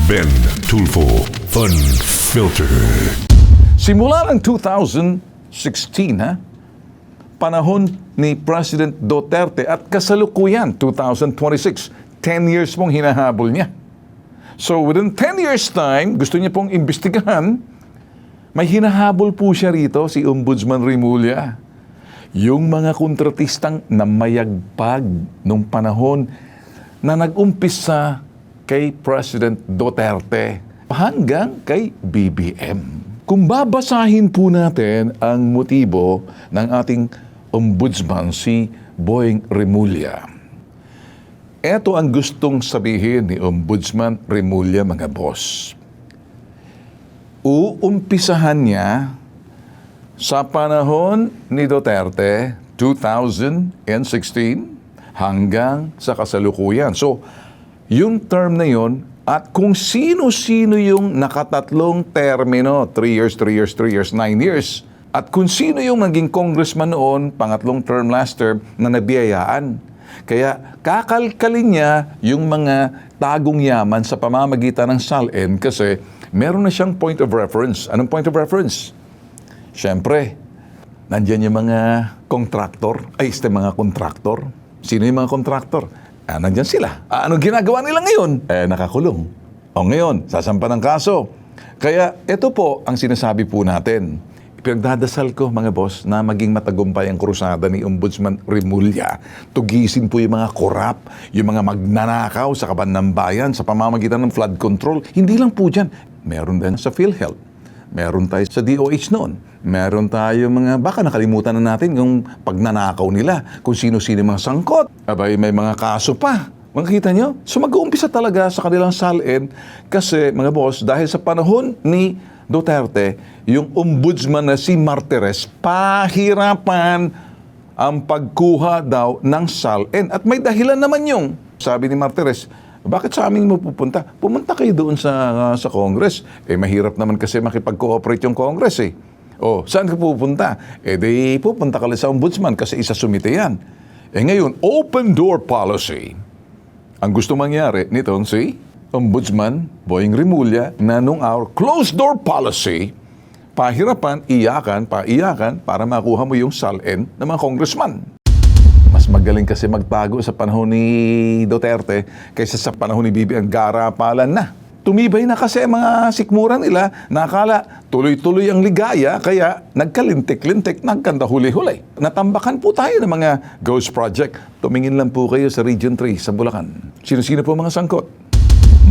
Ben Tulfo Unfiltered. Simula ng 2016, panahon ni President Duterte at kasalukuyan, 2026, 10 years mong hinahabol niya. So within 10 years time, gusto niya pong imbestigahan, may hinahabol po siya rito, si Ombudsman Remulla. Yung mga kontratistang namayagpag nung panahon na nag-umpisa kay President Duterte hanggang kay BBM. Kung babasahin po natin ang motibo ng ating ombudsman, si Boying Remulla. Ito ang gustong sabihin ni Ombudsman Remulla, mga boss. Uumpisahan niya sa panahon ni Duterte, 2016, hanggang sa kasalukuyan. So, yung term na yon at kung sino-sino yung nakatatlong termino, 3 years, 3 years, 3 years, 9 years, at kung sino yung naging congressman noon, pangatlong term, last term, na nabiyayaan. Kaya kakalkalin niya yung mga tagong yaman sa pamamagitan ng SALN kasi meron na siyang point of reference. Anong point of reference? Siyempre, nandyan yung mga kontraktor. Mga kontraktor. Sino yung mga kontraktor? Nandyan sila. Anong ginagawa nila ngayon? Nakakulong. O ngayon, sasampa ng kaso. Kaya ito po ang sinasabi po natin. Pinagdadasal ko, mga boss, na maging matagumpay ang krusada ni Ombudsman Remulla. Tugisin po yung mga korap, yung mga magnanakaw sa kaban ng bayan sa pamamagitan ng flood control. Hindi lang po dyan. Meron din sa PhilHealth. Meron tayo sa DOH noon. Meron tayo mga, baka nakalimutan na natin yung pagnanakaw nila, kung sino-sino mga sangkot. Abay, may mga kaso pa. Makikita nyo? So mag-uumpisa talaga sa kanilang SALN kasi, mga boss, dahil sa panahon ni Duterte, yung ombudsman na si Martires, pahirapan ang pagkuha daw ng SALN. At may dahilan naman yung, sabi ni Martires, bakit sa amin mo pupunta? Pumunta kayo doon sa Congress. Mahirap naman kasi makipag-cooperate yung Congress eh. Saan ka pupunta? Di pupunta ka lang sa ombudsman kasi isa sumite yan. Ngayon, open door policy. Ang gusto mangyari nitong si Ombudsman Boying Remulla na nung our closed door policy, pahirapan, iyakan para makuha mo yung SALN ng mga congressman. Mas magaling kasi magtago sa panahon ni Duterte kaysa sa panahon ni BBM. Garapalan na. Tumibay na kasi mga sikmura nila, nakala tuloy-tuloy ang ligaya, kaya nagkalintik-lintik, nagkanda huli-huli. Natambakan po tayo ng mga ghost project. Tumingin lang po kayo sa Region 3 sa Bulacan. Sino-sino po mga sangkot?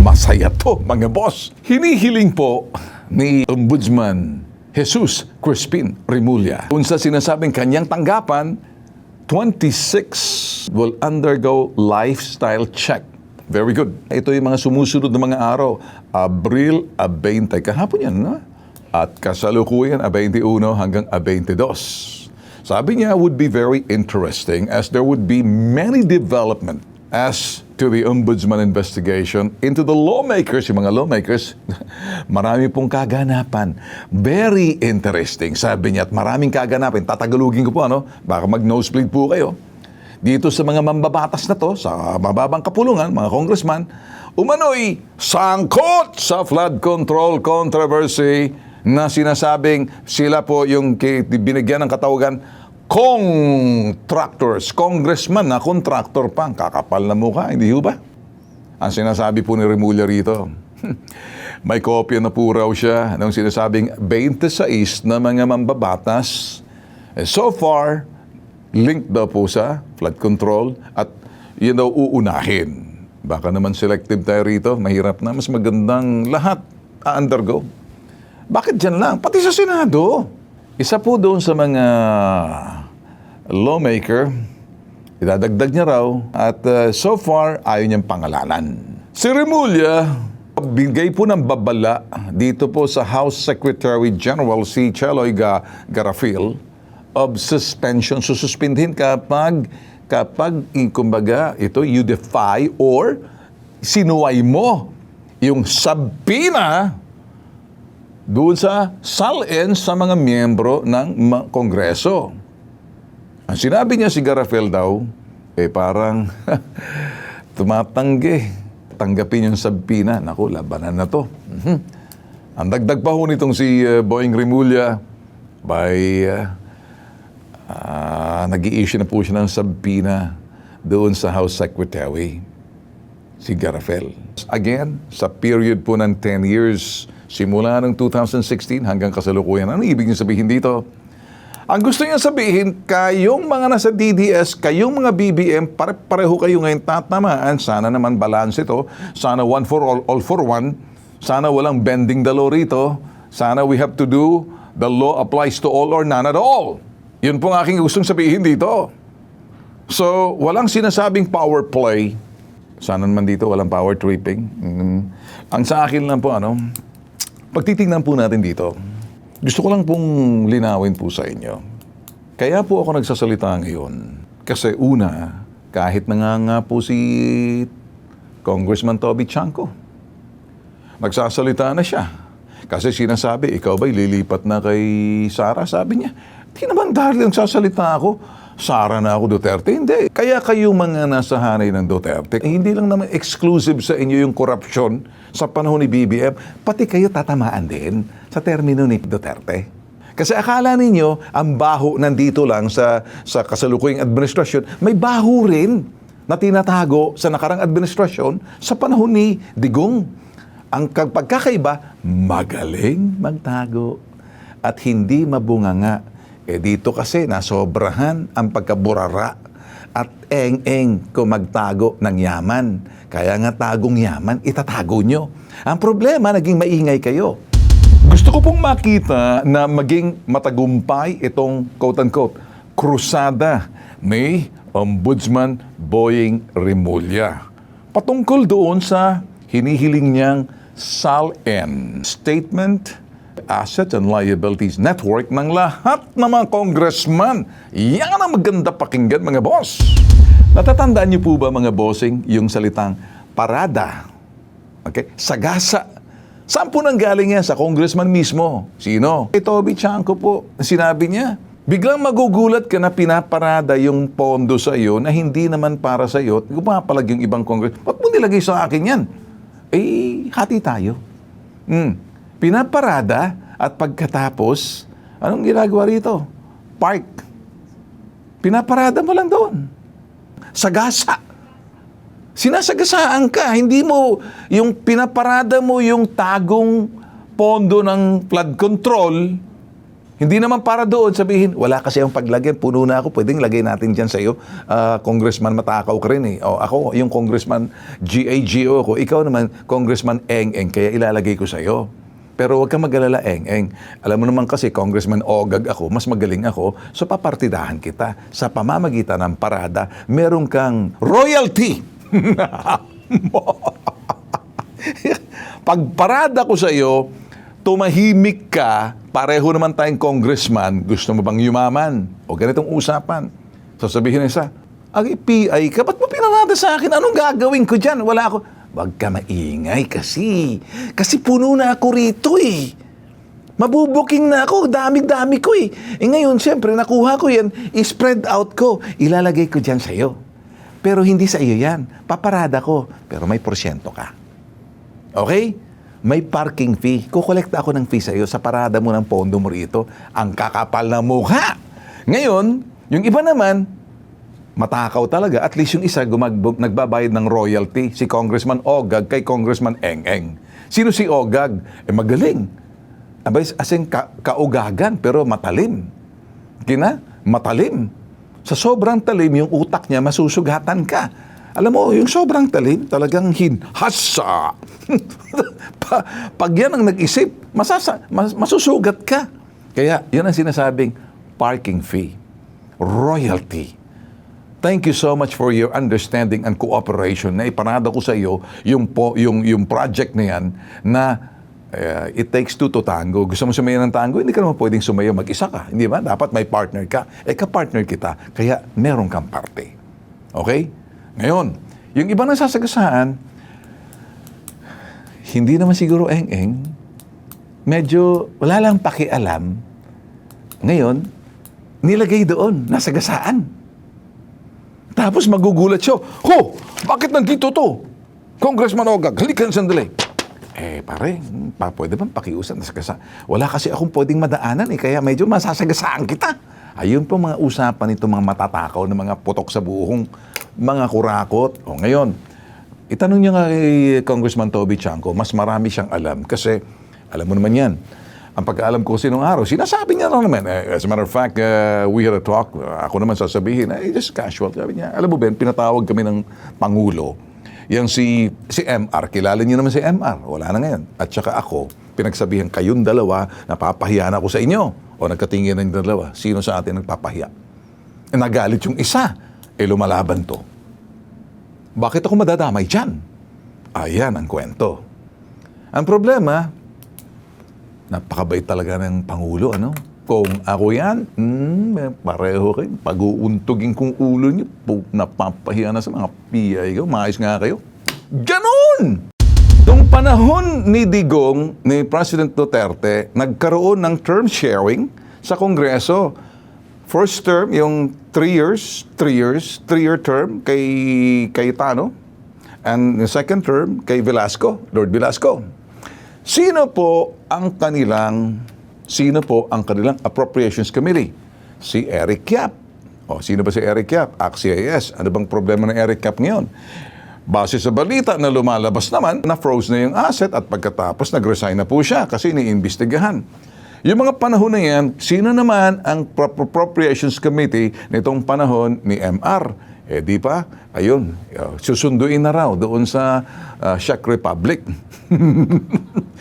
Masaya to, mga boss. Hinihiling po ni Ombudsman Jesus Crispin Remulla kung sa sinasabing kanyang tanggapan, 26 will undergo lifestyle check. Very good. Ito yung mga sumusunod na mga araw. Abril 20. Kahapon yan, no? At kasalukuyan 21 hanggang 22. Sabi niya, would be very interesting as there would be many development as to the Ombudsman investigation into the lawmakers, yung mga lawmakers, marami pong kaganapan. Very interesting, sabi niya, at maraming kaganapan. Tatagalugin ko po, baka mag-nosebleed po kayo. Dito sa mga mambabatas na to, sa mababang kapulungan, mga congressman, umano'y sangkot sa flood control controversy na sinasabing sila po yung binigyan ng katawagan contractors. Congressman na contractor pa. Kakapal na mukha, hindi ba? Ang sinasabi po ni Remulla rito, may kopya na po raw siya ng sinasabing 26 na mga mambabatas. So far, link daw po sa flood control at yun daw uunahin. Baka naman selective tayo rito. Mahirap na. Mas magandang lahat undergo. Bakit dyan lang? Pati sa Senado. Isa po doon sa mga lawmaker, idadagdag niya raw at so far, ayaw niyang pangalanan. Si Remulla, bigay po ng babala dito po sa House Secretary General si Cheloy Garafil of suspension. Sususpindhin kapag kumbaga, ito, you defy or sinuway mo yung sabina doon sa SALN sa mga miyembro ng Kongreso. Ang sinabi niya si Garafil daw, parang tumatanggi. tatanggapin yung sabina. Naku, labanan na to. Ang dagdag pa ho nitong si Boying Rimulya, nag-i-issue na po siya ng sabina doon sa House Secretary, si Garafel. Again, sa period po ng 10 years, simula ng 2016 hanggang kasalukuyan. Ano ibig niyo sabihin dito? Ang gusto niya sabihin, kayong mga nasa DDS, kayong mga BBM, pareho kayo ngayon tatamaan. Sana naman balance ito. Sana one for all for one. Sana walang bending the law rito. Sana we have to do, the law applies to all or none at all. Yun po ang aking gustong sabihin dito. So, walang sinasabing power play. Sana naman dito walang power tripping. Ang sa akin lang po, pagtitingnan po natin dito, gusto ko lang pong linawin po sa inyo. Kaya po ako nagsasalita ngayon. Kasi una, kahit nga po si Congressman Toby Chanco, nagsasalita na siya. Kasi sinasabi, ikaw ba'y lilipat na kay Sara? Sabi niya, di naman dahil nagsasalita ako, Sara na ako Duterte. Hindi. Kaya kayo mga nasa hanay ng Duterte, hindi lang naman exclusive sa inyo yung korupsyon sa panahon ni BBM, pati kayo tatamaan din sa termino ni Duterte. Kasi akala ninyo, ang baho nandito lang sa kasalukuyang administrasyon, may baho rin na tinatago sa nakarang administrasyon sa panahon ni Digong. Ang pagkakaiba, magaling magtago at hindi mabunganga. Dito kasi nasobrahan ang pagkaburara at eng-eng kung magtago ng yaman. Kaya nga tagong yaman, itatago nyo. Ang problema, naging maingay kayo. Gusto ko pong makita na maging matagumpay itong quote-unquote krusada ni Ombudsman Boying Rimulya. Patungkol doon sa hinihiling niyang SALN, Statement, Assets and Liabilities Network ng lahat ng mga congressman. Yan ang maganda pakinggan, mga boss. Natatandaan niyo po ba, mga bossing, yung salitang parada? Okay? Sagasa. Saan po nang galing yan? Sa congressman mismo. Sino? Toby Chanco po. Sinabi niya, biglang magugulat ka na pinaparada yung pondo sa iyo na hindi naman para sa iyo. Gumapalag yung ibang congressman. Ba't mo nilagay sa akin yan? Hati tayo. Pinaparada at pagkatapos, anong ginagawa rito? Park. Pinaparada mo lang doon. Sagasa. Sinasagasaan ka. Hindi mo, yung pinaparada mo yung tagong pondo ng flood control, hindi naman para doon sabihin, wala kasi ang paglagyan, puno na ako, pwedeng lagay natin dyan sa iyo. Congressman matakaw ka rin eh. O, ako, yung Congressman GAGO ako, ikaw naman, Congressman Eng-Eng, kaya ilalagay ko sa iyo. Pero huwag kang mag-alala, Eng-Eng. Alam mo naman kasi, Congressman Ogag ako, mas magaling ako, so papartidahan kita. Sa pamamagitan ng parada, meron kang royalty. Pag parada ko sa iyo, tumahimik ka, pareho naman tayong congressman, gusto mo bang yumaman? O ganitong usapan. Sasabihin niya PI ka, ba't mo pinarada sa akin? Anong gagawin ko dyan? Wala ako. Wag ka maingay kasi. Kasi puno na ako rito eh. Mabubuking na ako, dami-dami ko eh. Ngayon, siyempre, nakuha ko yan, i-spread out ko, ilalagay ko dyan sa iyo. Pero hindi sa iyo yan. Paparada ko, pero may porsyento ka. Okay? May parking fee. Kukolekta ako ng fee sa iyo sa parada mo ng pondo mo rito. Ang kakapal na mukha. Ngayon, yung iba naman, matakaw talaga. At least yung isa nagbabayad ng royalty. Si Congressman Ogag kay Congressman Eng-Eng. Sino si Ogag? Magaling. Asing kaugagan pero matalim. Matalim. Sa sobrang talim, yung utak niya masusugatan ka. Alam mo, yung sobrang talim, talagang hinhasa. Pag yan ang nag-isip, masusugat ka. Kaya, yun ang sinasabing parking fee, royalty. Thank you so much for your understanding and cooperation na ipanada ko sa iyo yung project na yan na it takes two to tango. Gusto mo sumayo ng tango, hindi ka naman pwedeng sumayo mag-isa ka. Hindi ba? Dapat may partner ka. Ka-partner kita, kaya meron kang parte. Okay? Ngayon, yung iba na sasagasaan, hindi naman siguro eng-eng, medyo wala lang pakialam. Ngayon, nilagay doon, nasagasaan. Tapos magugulat siya, bakit nandito to? Congressman Ogag, halikan sandali. Pare, pwede bang pakiusap? Wala kasi akong pwedeng madaanan kaya medyo masasagasaan kita. Ayun po mga usapan nito mga matatakaw na mga putok sa buhong, mga kurakot. Ngayon, itanong niya nga kay Congressman Toby Chanco, mas marami siyang alam kasi alam mo naman yan. Ang pagkaalam ko kasi nung araw, sinasabi niya lang naman. As a matter of fact, we had a talk. Ako naman sasabihin, just casual. Sabi niya, alam mo Ben, pinatawag kami ng Pangulo. Yang si MR, kilala niyo naman si MR. Wala na ngayon. At saka ako, pinagsabihan kayong dalawa, napapahiya na ako sa inyo. O nagkatingin na yung dalawa. Sino sa atin nagpapahiya? Nagalit yung isa. Lumalaban to. Bakit ako madadamay dyan? Ayan ang kwento. Ang problema, napakabait talaga ng Pangulo, ano? Kung ako yan, pareho kayo. Pag-uuntugin kong ulo niyo, napapahiya na sa mga PI ko. Maayos nga kayo. Ganon! Noong panahon ni Digong, ni President Duterte, nagkaroon ng term sharing sa Kongreso. First term, yung 3-year term kay Cayetano. And the second term kay Velasco, Lord Velasco. Sino po ang kanilang Appropriations Committee? Si Eric Yap. Sino ba si Eric Yap? ACT-CIS. Ano bang problema ng Eric Yap ngayon? Base sa balita na lumalabas naman, na-froze na yung asset at pagkatapos nag-resign na po siya kasi iniimbestigahan. Yung mga panahon na yan, sino naman ang Appropriations Committee nitong panahon ni MR? Di pa? Ayun, susunduin na raw doon sa Czech Republic.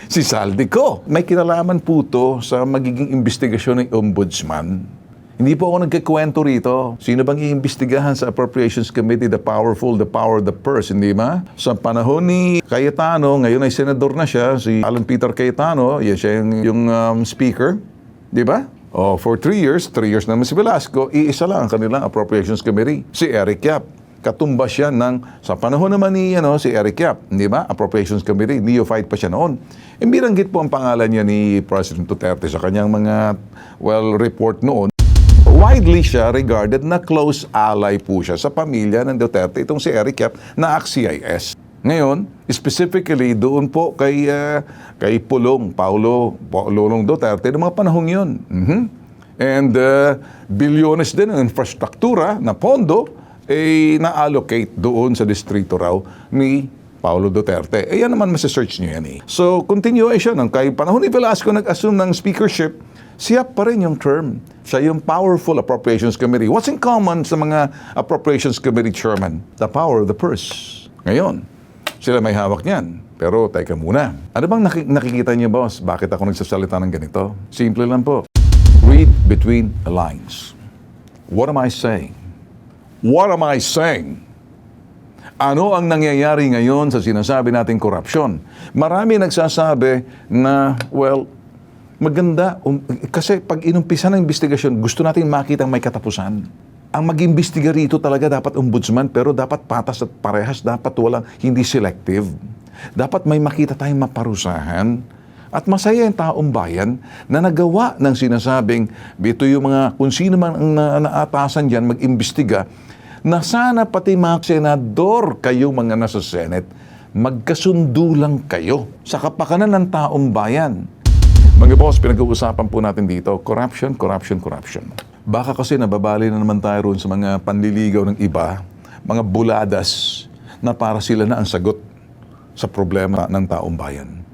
Si Saldico. May kinalaman po to sa magiging investigasyon ng Ombudsman. Hindi po ako nagkikwento rito. Sino bang iimbestigahan sa Appropriations Committee? The powerful, the power, the purse, hindi ba? Sa panahon ni Cayetano, ngayon ay senador na siya, si Alan Peter Cayetano, yan siya yung speaker, di ba? For 3 years naman si Velasco, iisa lang ang kanilang Appropriations Committee, si Eric Yap. Katumbas siya sa panahon naman ni si Eric Yap, di ba? Appropriations Committee, neophyte pa siya noon. Binanggit po ang pangalan niya ni President Duterte sa kanyang mga, report noon. Widely siya regarded na close ally po siya sa pamilya ng Duterte, itong si Eric Yap na ACT-CIS. Ngayon, specifically doon po kay Paulo Duterte ng mga panahong yun. And bilyones din ng infrastruktura na pondo na-allocate doon sa distrito raw ni Paulo Duterte. Yan naman masa-search nyo yan So, continuation ng kay panahon ni Velasco nag-assume ng speakership, siya pa rin yung term. Siya yung powerful Appropriations Committee. What's in common sa mga Appropriations Committee chairman? The power of the purse. Ngayon, sila may hawak niyan. Pero teka muna. Ano bang nakikita niyo, boss? Bakit ako nagsasalita ng ganito? Simple lang po. Read between the lines. What am I saying? What am I saying? Ano ang nangyayari ngayon sa sinasabi nating korupsyon? Marami nagsasabi na, maganda. Kasi pag inumpisa ng investigasyon, gusto natin makita may katapusan. Ang mag-imbestiga rito talaga dapat ombudsman, pero dapat patas at parehas, dapat hindi selective. Dapat may makita tayong maparusahan at masaya yung taong bayan na nagawa ng sinasabing, ito yung mga, kung sino man ang naatasan dyan, mag-imbestiga, na sana pati mga senador kayo mga nasa Senate, magkasundo lang kayo sa kapakanan ng taong bayan. Mga boss, pinag-uusapan po natin dito, corruption. Baka kasi nababali na naman tayo roon sa mga panliligaw ng iba, mga buladas, na para sila na ang sagot sa problema ng taong bayan.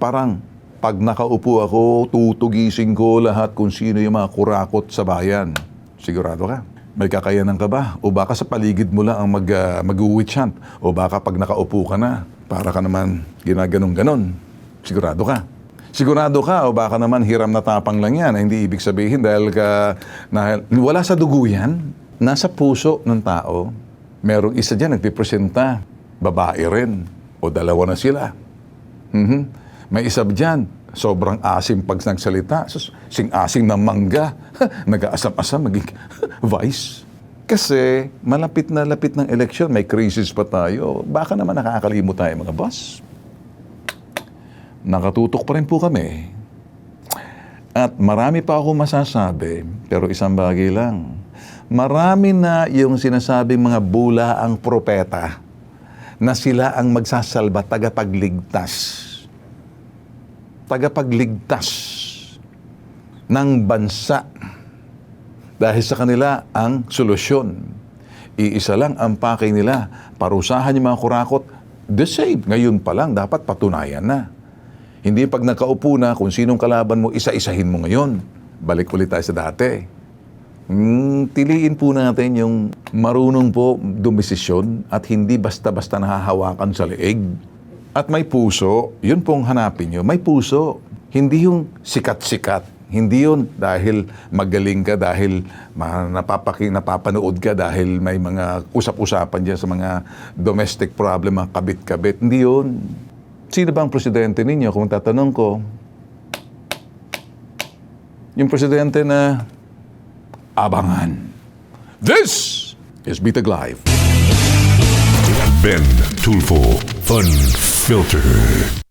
Parang, pag nakaupo ako, tutugisin ko lahat kung sino yung mga kurakot sa bayan. Sigurado ka? May kakayanan ka ba? O baka sa paligid mo lang ang mag-witch hunt? O baka pag nakaupo ka na, para ka naman ginaganon-ganon. Sigurado ka? Sigurado ka o baka naman hiram na tapang lang yan. Hindi ibig sabihin dahil wala sa dugo yan. Nasa puso ng tao. Merong isa dyan nagpipresenta. Babae rin. O dalawa na sila. May isa dyan. Sobrang asim pag nagsalita. Sing-asim ng mangga. Nag-aasam-asam. Maging vice. Kasi malapit na lapit ng eleksyon. May crisis pa tayo. Baka naman nakakalimot tayo mga boss. Nakatutok pa rin po kami. At marami pa ako masasabi, pero isang bagay lang. Marami na yung sinasabing mga bulaang propeta na sila ang magsasalba, tagapagligtas. Tagapagligtas ng bansa. Dahil sa kanila ang solusyon. Iisa lang ang pakay nila. Parusahan yung mga kurakot, the same. Ngayon pa lang, dapat patunayan na. Hindi pag nakaupo na, kung sinong kalaban mo, isa-isahin mo ngayon. Balik ulit tayo sa dati. Tiliin po natin yung marunong po dumisisyon at hindi basta-basta nahahawakan sa leeg. At may puso, yun pong hanapin nyo, may puso. Hindi yung sikat-sikat. Hindi yun dahil magaling ka, dahil napapanood ka, dahil may mga usap-usapan dyan sa mga domestic problem, mga kabit-kabit. Hindi yun. Sino ba ang presidente ninyo? Kung tatanong ko, yung presidente na abangan. This is Bitag Live. Ben Tulfo Fun Filter.